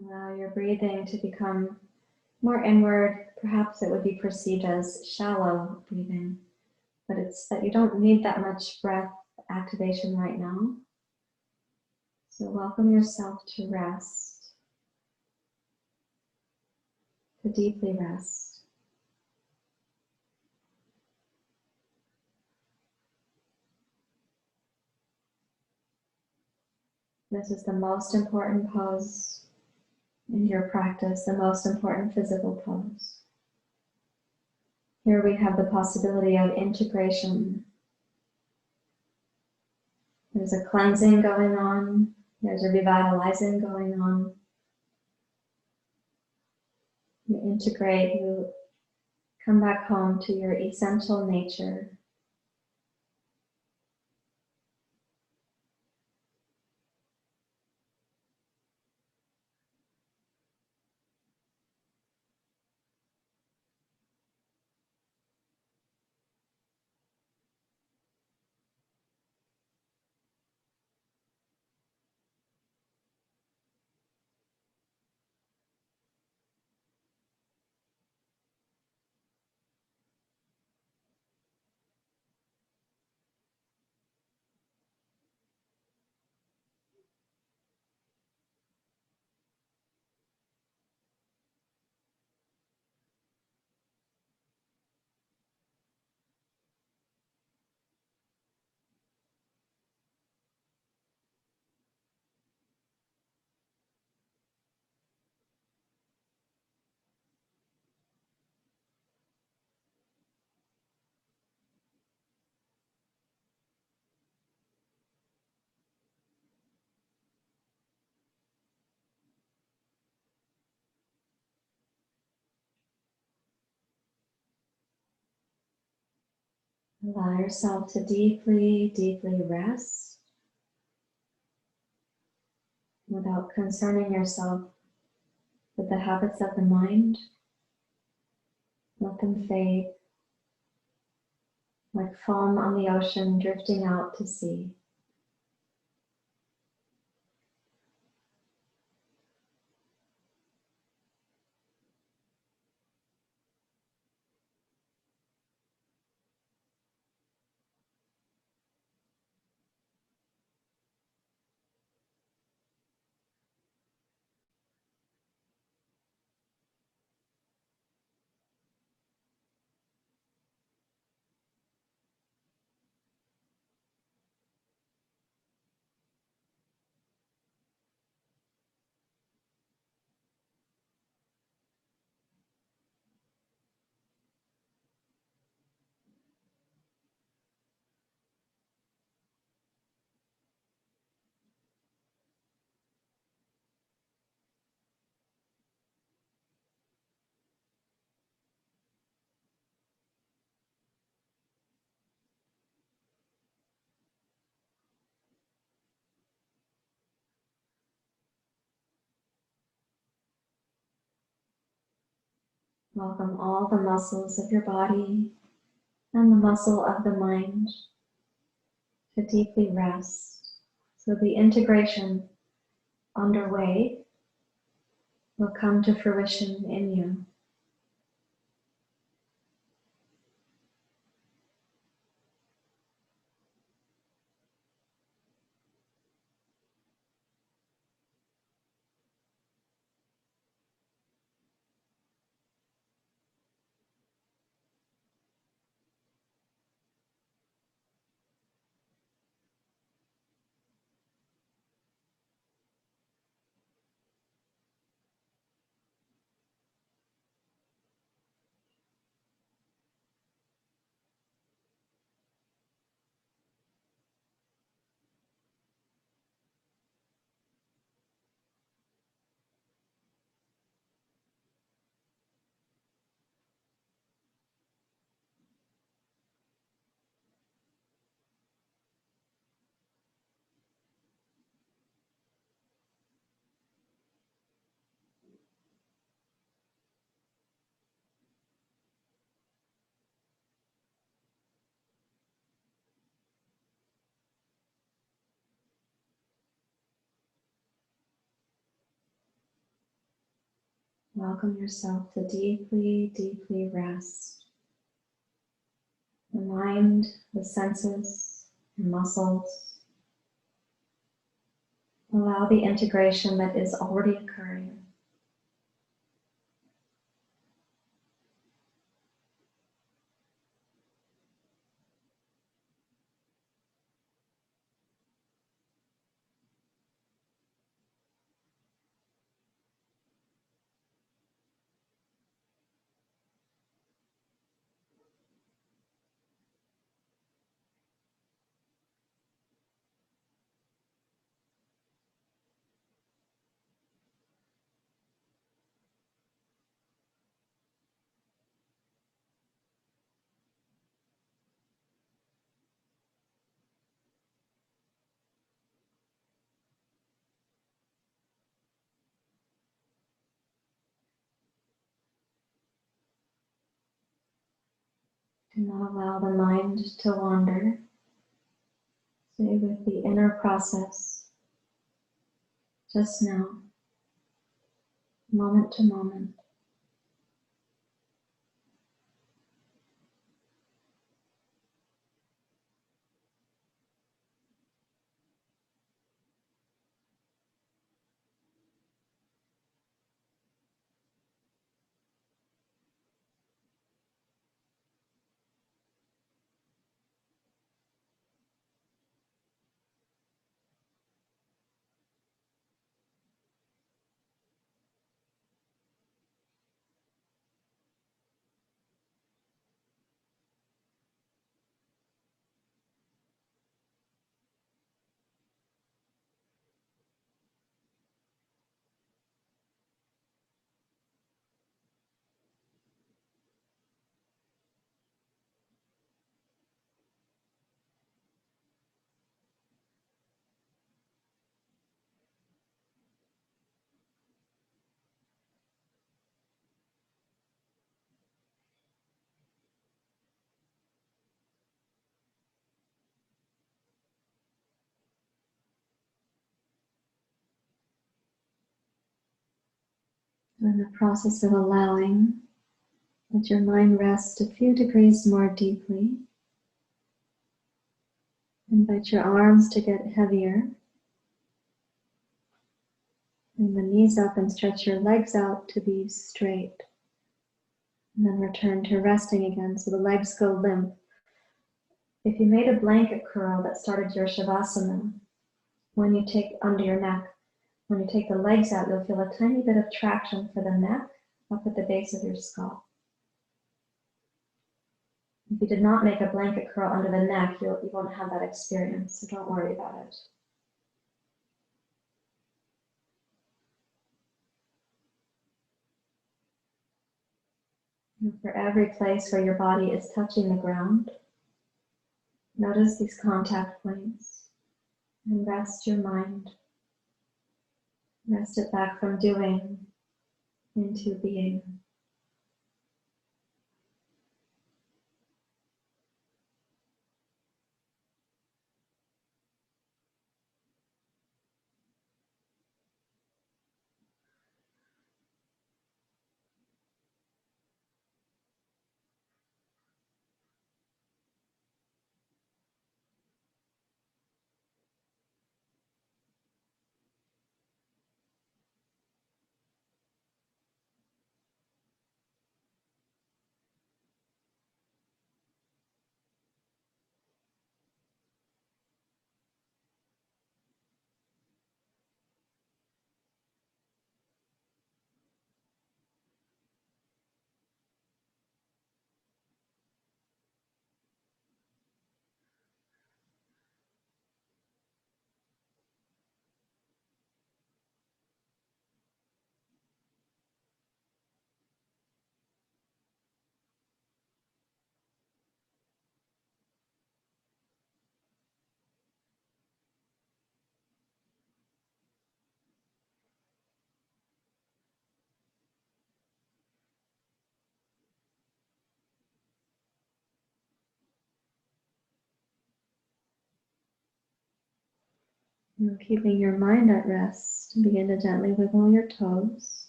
Speaker 1: Allow your breathing to become more inward. Perhaps it would be perceived as shallow breathing, but it's that you don't need that much breath activation right now. So welcome yourself to rest.
Speaker 3: to deeply rest. This is the most important pose in your practice, the most important physical pose. Here we have the possibility of integration. There's a cleansing going on. There's a revitalizing going on. You integrate, you come back home to your essential nature. Allow yourself to deeply, deeply rest without concerning yourself with the habits of the mind. Let them fade like foam on the ocean drifting out to sea. Welcome all the muscles of your body and the muscle of the mind to deeply rest. So the integration underway will come to fruition in you. Welcome yourself to deeply, deeply rest. The mind, the senses, the muscles. Allow the integration that is already occurring. Do not allow the mind to wander. Stay with the inner process just now, moment to moment. In the process of allowing, let your mind rest a few degrees more deeply. Invite your arms to get heavier. Bring the knees up and stretch your legs out to be straight. And then return to resting again so the legs go limp. If you made a blanket curl that started your Savasana, when you take under your neck, when you take the legs out, you'll feel a tiny bit of traction for the neck up at the base of your skull. If you did not make a blanket curl under the neck, you won't have that experience, so don't worry about it. And for every place where your body is touching the ground, notice these contact points and rest your mind. Rest it back from doing into being. And keeping your mind at rest, begin to gently wiggle your toes,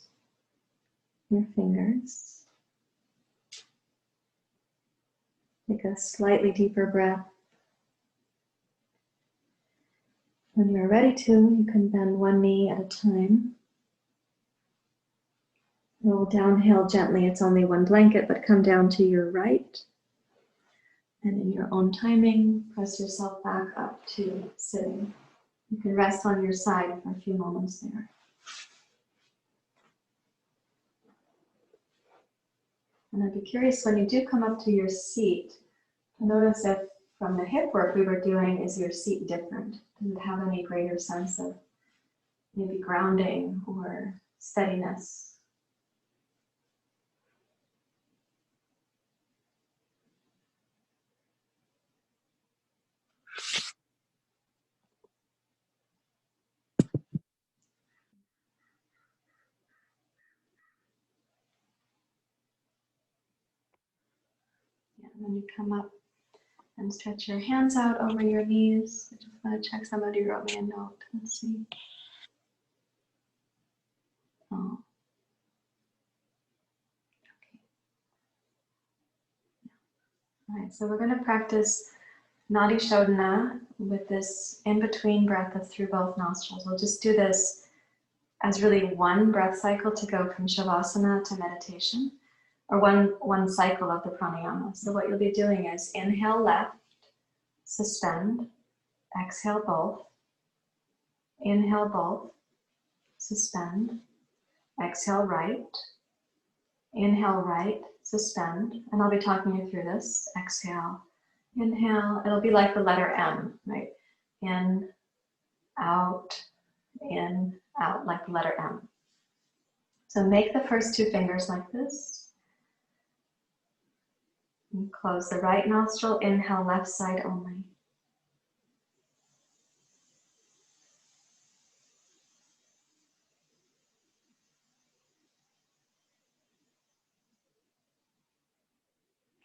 Speaker 3: your fingers. Take a slightly deeper breath. When you're ready to, you can bend one knee at a time. Roll downhill gently. It's only one blanket, but come down to your right. And in your own timing, press yourself back up to sitting. You can rest on your side for a few moments there. And I'd be curious, when you do come up to your seat, notice if from the hip work we were doing, is your seat different? Does it have any greater sense of maybe grounding or steadiness? Yeah.
Speaker 1: And then you come up and stretch your hands out over your knees. I just want to check somebody wrote me a note. Let's see. Oh, okay. All right, so we're going to practice Nadi Shodhana with this in-between breath of through both nostrils. We'll just do this as really one breath cycle to go from Savasana to meditation, or one cycle of the pranayama. So what you'll be doing is inhale left, suspend, exhale both, inhale both, suspend, exhale right, inhale right, suspend, and I'll be talking you through this. Exhale, inhale, it'll be like the letter M, right? In, out, like the letter M. So make the first two fingers like this. And close the right nostril, inhale left side only.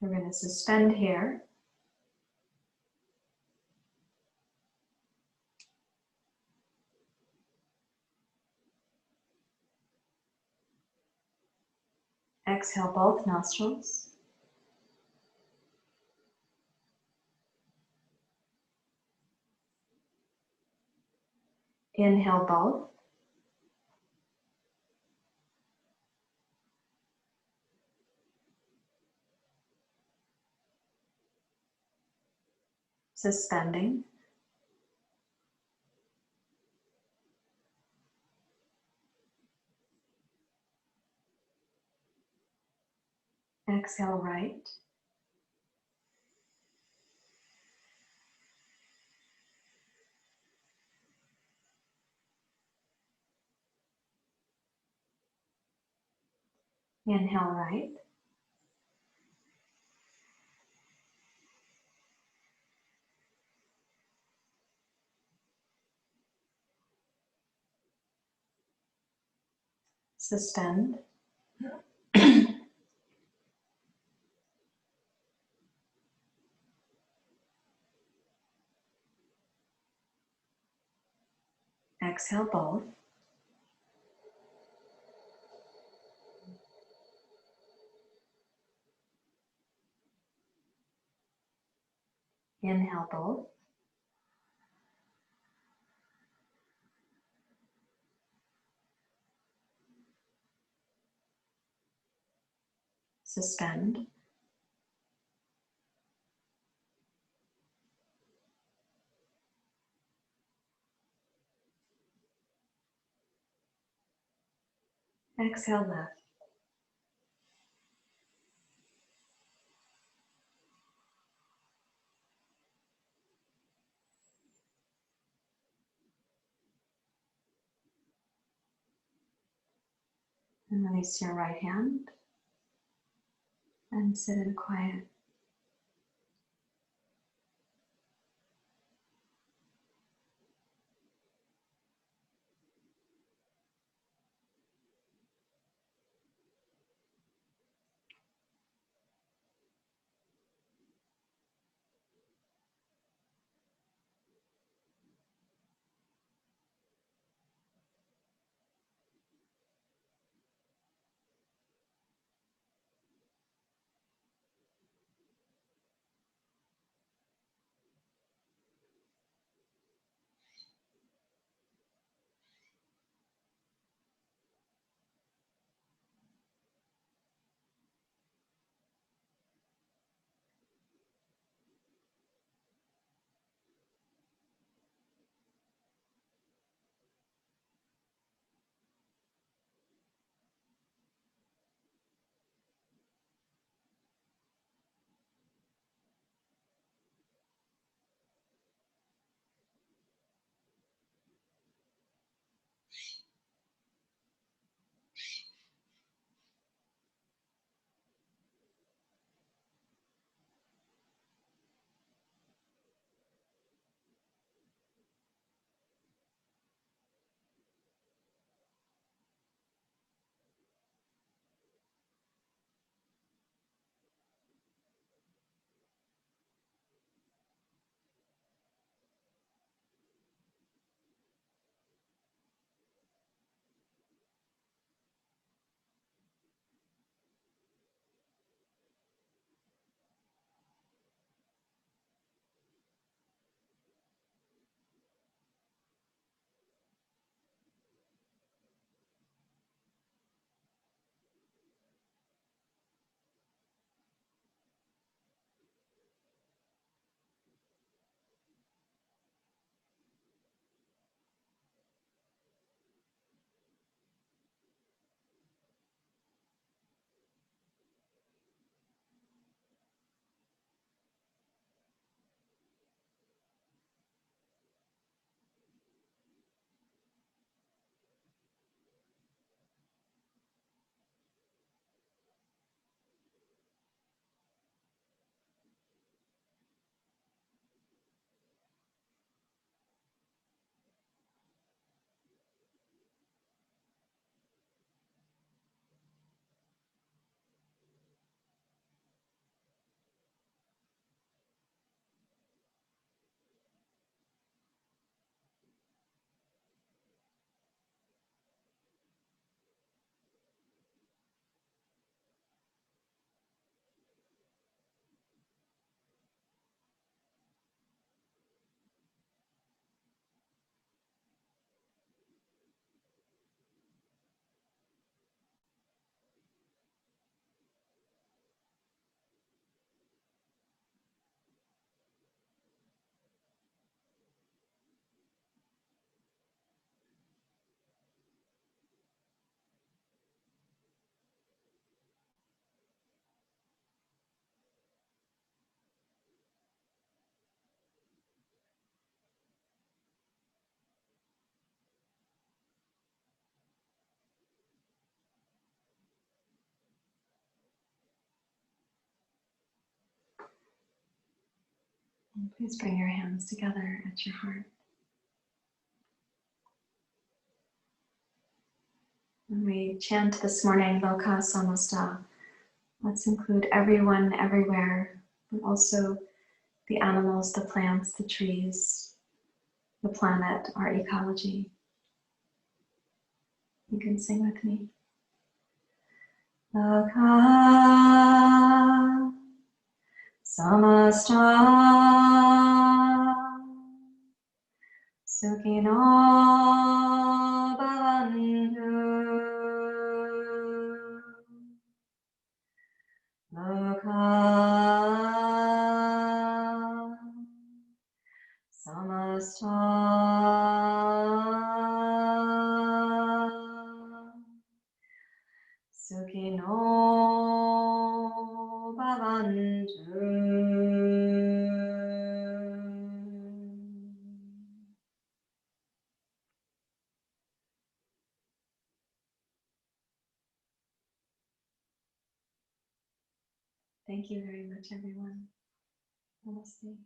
Speaker 1: We're going to suspend here. Exhale both nostrils. Inhale both. Suspending. Exhale right. Inhale right. Suspend. Exhale both. Inhale both. Suspend. Exhale left. And release your right hand and sit in quiet.
Speaker 3: And please bring your hands together at your heart. When we chant this morning, Loka Samasta, let's include everyone, everywhere, but also the animals, the plants, the trees, the planet, our ecology. You can sing with me. Loka Samasta Sukhino Bhavantu Loka Samasta Sukhino Bhavantu. Thank you very much, everyone. Namaste.